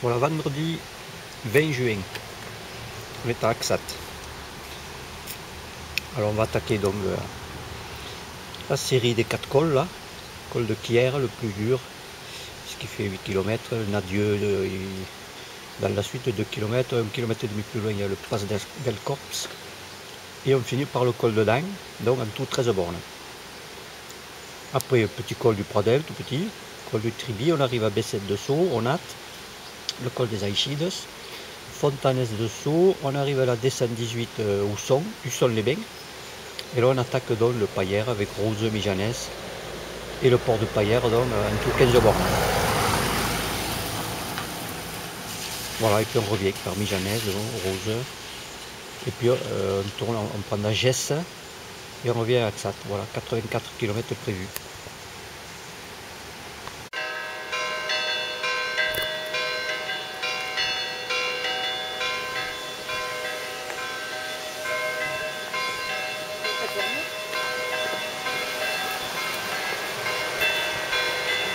Voilà, vendredi 20 juin, on est à Axat. Alors on va attaquer donc la série des 4 cols là. Col de Kier, le plus dur, ce qui fait 8 km. Le Nadieu, dans la suite 2 km, 1 km et demi plus loin, il y a le Pas del Corps. Et on finit par le col de Dain, donc en tout 13 bornes. Après, petit col du Pradel, tout petit, col du Tribi, on arrive à Bessette de Sceaux, on hâte, le col des Aichides, Fontanes de Sceaux, on arrive à la descente 18 Husson-les-Bains. Et là on attaque donc le Paillère avec Roseux, Mijanès et le port de Paillère, donc en tout 15 bornes. Voilà, et puis on revient par Mijanès, Roseux, et puis on tourne, on prend la Gesse et on revient à Axat. Voilà, 84 km prévus.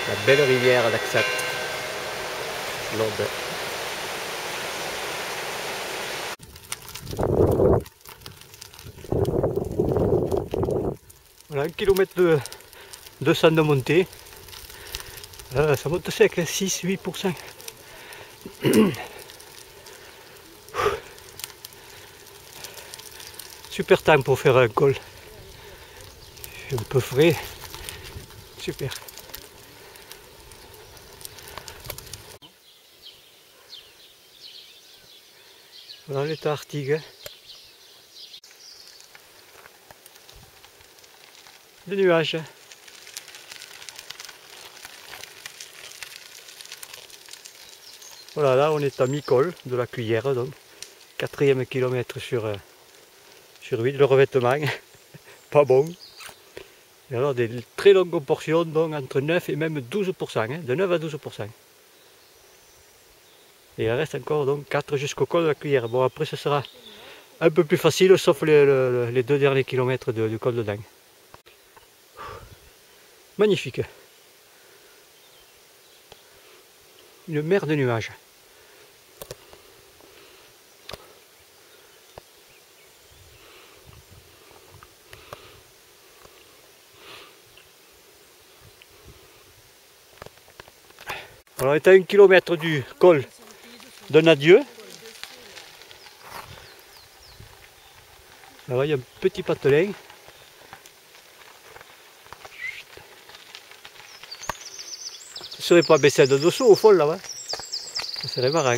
La belle rivière d'Axat, l'Aude. Voilà, 1 km de 200 de montée. Ça monte sec, 6-8%. Super temps pour faire un col. Un peu frais. Super. Voilà l'état Artigue. Des nuages. Voilà, là on est à mi-col de la Cuillère, donc 4e kilomètre sur 8, le revêtement, pas bon. Et alors des très longues portions, donc entre 9 et même 12%, hein, de 9 à 12%. Et il reste encore donc 4 jusqu'au col de la Cuillère. Bon, après ce sera un peu plus facile, sauf les 2 derniers kilomètres du col de Dain. Magnifique. Une mer de nuages. Alors on est à 1 km du col de Nadieu. Là-bas il y a un petit patelin. Ce ne serait pas Bessette de Sceaux au fond là-bas. Ce serait marrant.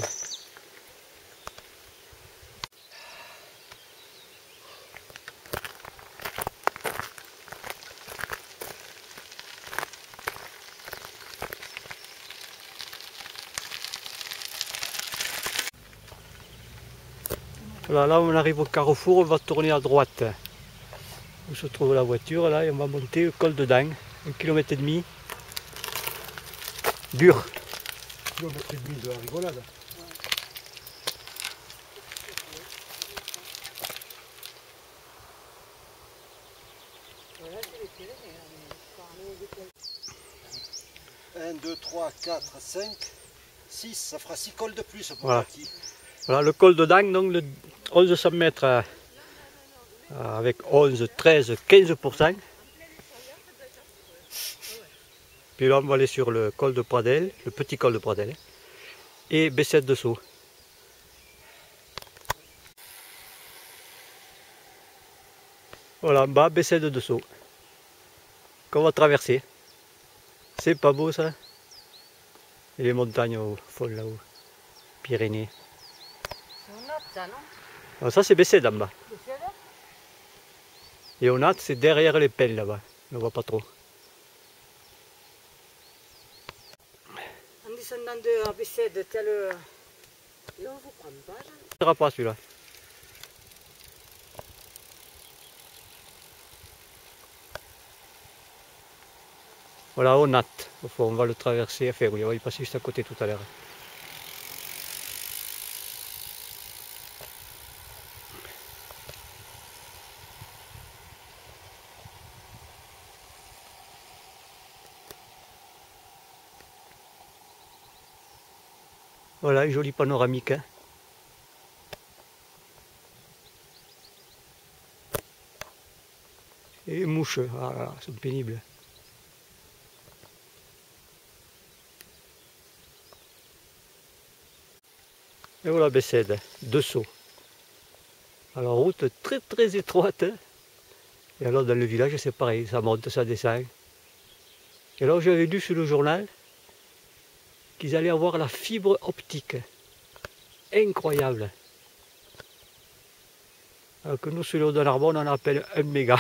Voilà, là on arrive au carrefour, on va tourner à droite. Où se trouve la voiture là et on va monter au col de Dain. 1 km et demi. Dur. 1 km et demi de la rigolade. Un, 2, 3, 4, 5, 6, ça fera 6 cols de plus pour Voilà. Jackie. Voilà le col de Dain, donc le 1100 mètres avec 11, 13, 15%. Puis là on va aller sur le col de Pradel, le petit col de Pradel. Et Bessette de Sceaux. Voilà en bas, Bessette de Sceaux. Qu'on va traverser. C'est pas beau ça? Et les montagnes au fond là-haut. Pyrénées. Ça, non? Alors ça c'est Bessette en bas. Et on a, c'est derrière les pelles là-bas. On ne voit pas trop. En descendant de Bessède, tel. Et on vous prend pas, là? Ne sera pas celui-là. Voilà, on hâte. On va le traverser. Enfin oui, on va y passer juste à côté tout à l'heure. Voilà, une jolie panoramique. Hein. Et les mouches, voilà, elles sont pénibles. Et voilà Bessède, 2 sauts. Alors route très très étroite. Hein. Et alors dans le village c'est pareil, ça monte, ça descend. Et alors j'avais lu sur le journal qu'ils allaient avoir la fibre optique. Incroyable. Alors que nous sur le haut de Narbonne on appelle 1 méga.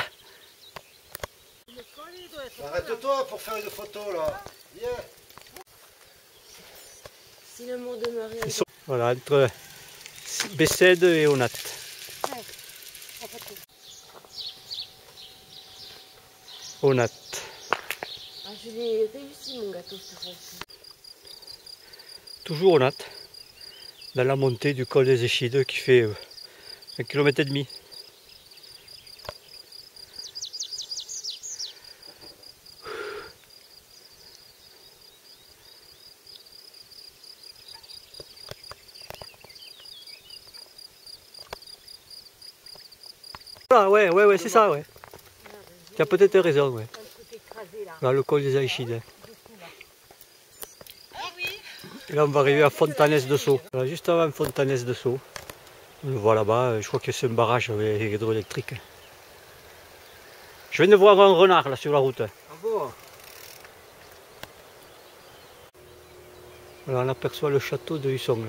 Arrête-toi pour faire une photo là. Viens. Si le mot demeurait. Voilà, entre Bessède et Onat. Onat. Ah, je l'ai réussi mon gâteau cette fois. Toujours Onat. Dans la montée du col des Échides qui fait 1,5 km. Ah ouais, c'est ça, ouais. Tu as peut-être raison, ouais. Là, le col des Aïchides. Et là, on va arriver à Fontanès de Sceaux. Juste avant Fontanès de Sceaux. On le voit là-bas, je crois que c'est un barrage hydroélectrique. Je viens de voir un renard là sur la route. Ah bon? Voilà, on aperçoit le château de Hussong.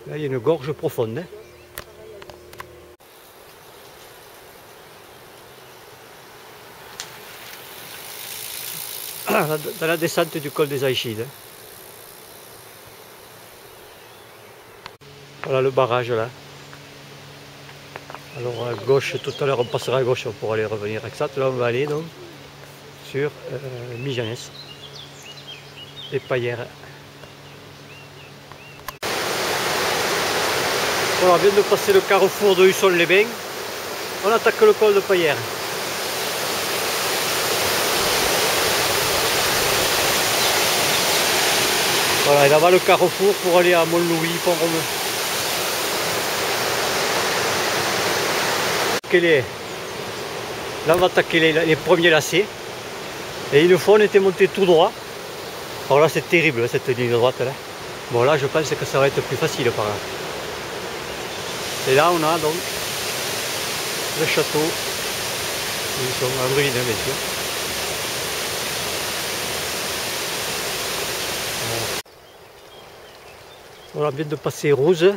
Là, il y a une gorge profonde. Hein. Dans la descente du col des Aïchides. Voilà le barrage là. Alors à gauche, tout à l'heure on passera à gauche pour aller revenir avec ça. Là on va aller donc sur Mijanès et Paillères. Voilà, on vient de passer le carrefour de Hussong-les-Bains. On attaque le col de Paillères. Voilà, et là-bas le carrefour pour aller à Montlouis, Pont-Romeu. Là on va attaquer les premiers lacets. Et une fois on était monté tout droit. Alors là c'est terrible cette ligne droite là. Bon là je pense que ça va être plus facile par là. Et là on a donc le château. Ils sont en ruine bien sûr. Voilà, on vient de passer Rose.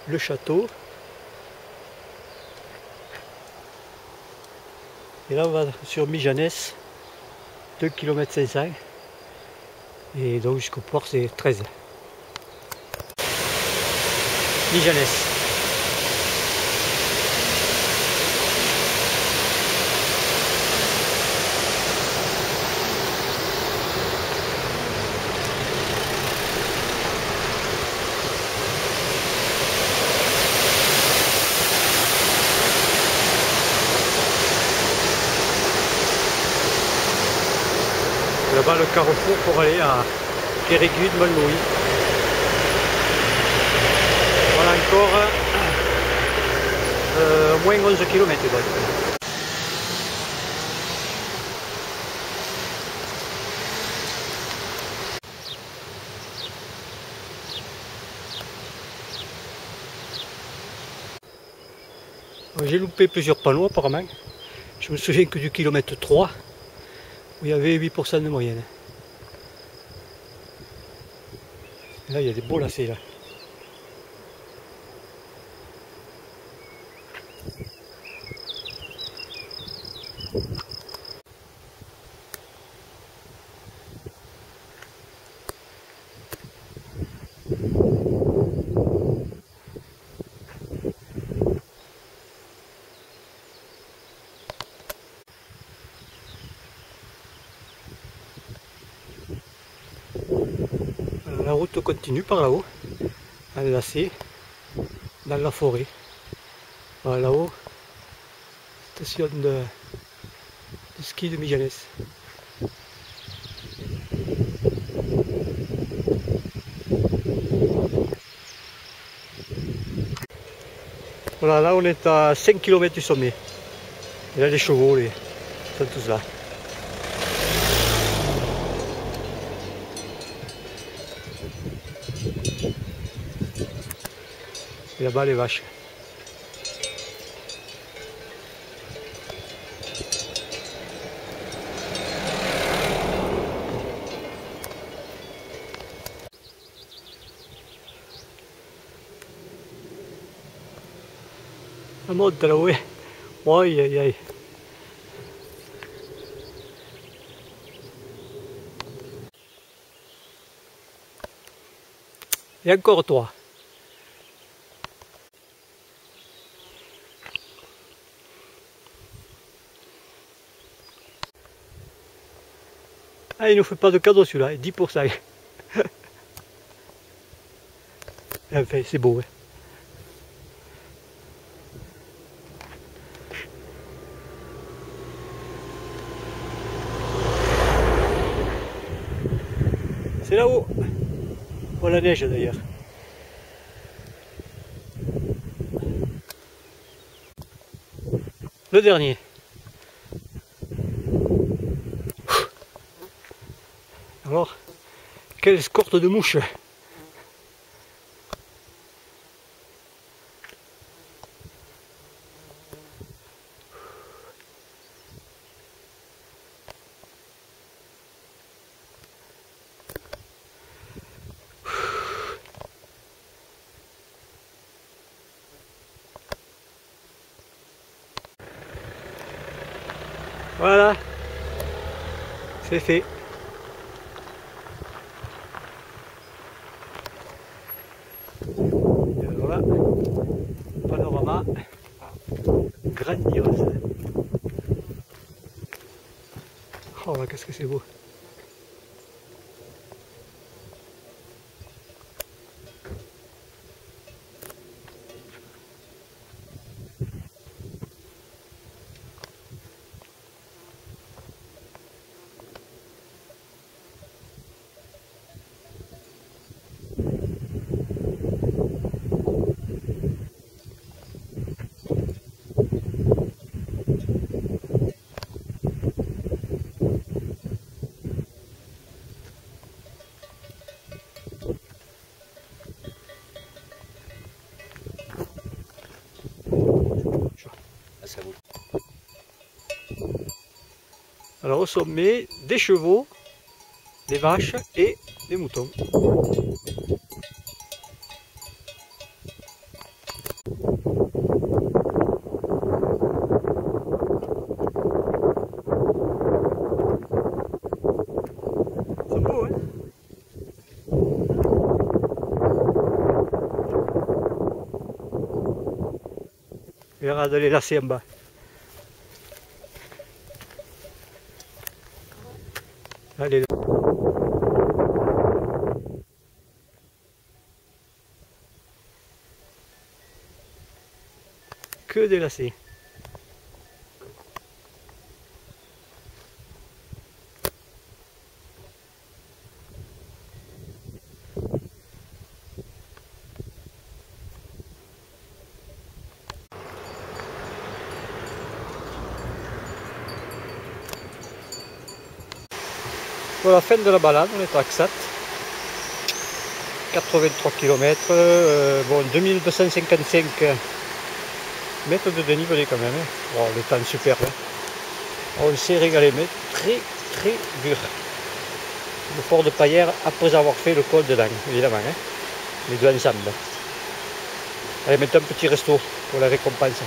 Le château. Et là on va sur Mijanès, 2,5 km. Et donc jusqu'au port c'est 13. Mijanès. Là-bas le carrefour pour aller à Périgude, Montlouis. Voilà encore moins 11 km. J'ai loupé plusieurs panneaux apparemment. Je me souviens que du kilomètre 3, où il y avait 8% de moyenne. Et là il y a des beaux lacets là. La route continue par là-haut, enlacée. dans la forêt. Voilà, là-haut, station de ski de Mijanès. Voilà, là on est à 5 km du sommet. Et là les chevaux, ils sont tous là. Et là-bas les vaches. La monte là, oui. Aïe aïe aïe. Et encore toi. Ah, il nous fait pas de cadeau celui-là, 10%. Enfin, c'est beau, hein. C'est là-haut. Oh, la neige d'ailleurs. Le dernier. Alors, quelle escorte de mouches. Voilà, c'est fait. Et alors là, panorama grandiose. Oh là, qu'est-ce que c'est beau. Alors au sommet, des chevaux, des vaches et des moutons. C'est beau, hein? Il y aura de les lasser en bas. Allez. Que des lacets. Pour la fin de la balade, on est à Axat, 83 km, bon 2255 mètres de dénivelé quand même, hein. Oh, le temps est super, hein. On s'est régalé, mais très dur. Le fort de Paillère après avoir fait le col de Lang, évidemment, hein. Les deux ensemble. Allez, maintenant un petit resto pour la récompense.